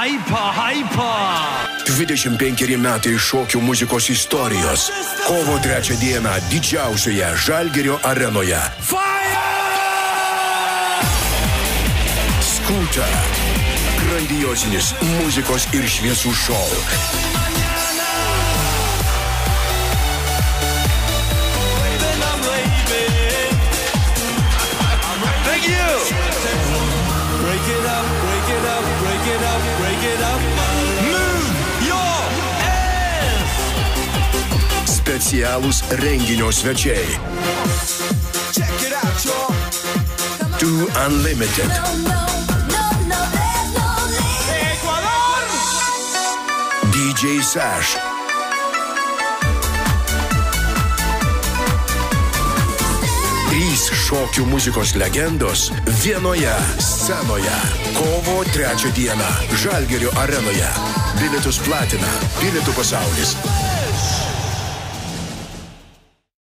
Hypa. 25 metai šokių muzikos istorijos. Kovo 3 dieną didžiausioje Žalgirio arenoje. Scooter. Grandiosinis muzikos ir šviesų šou. Specialūs renginio svečiai. Too Unlimited. DJ Sash. Trys šokių muzikos legendos vienoje scenoje. Kovo 3 dieną Žalgirio arenoje. Bilietus platina Bilietų pasaulis.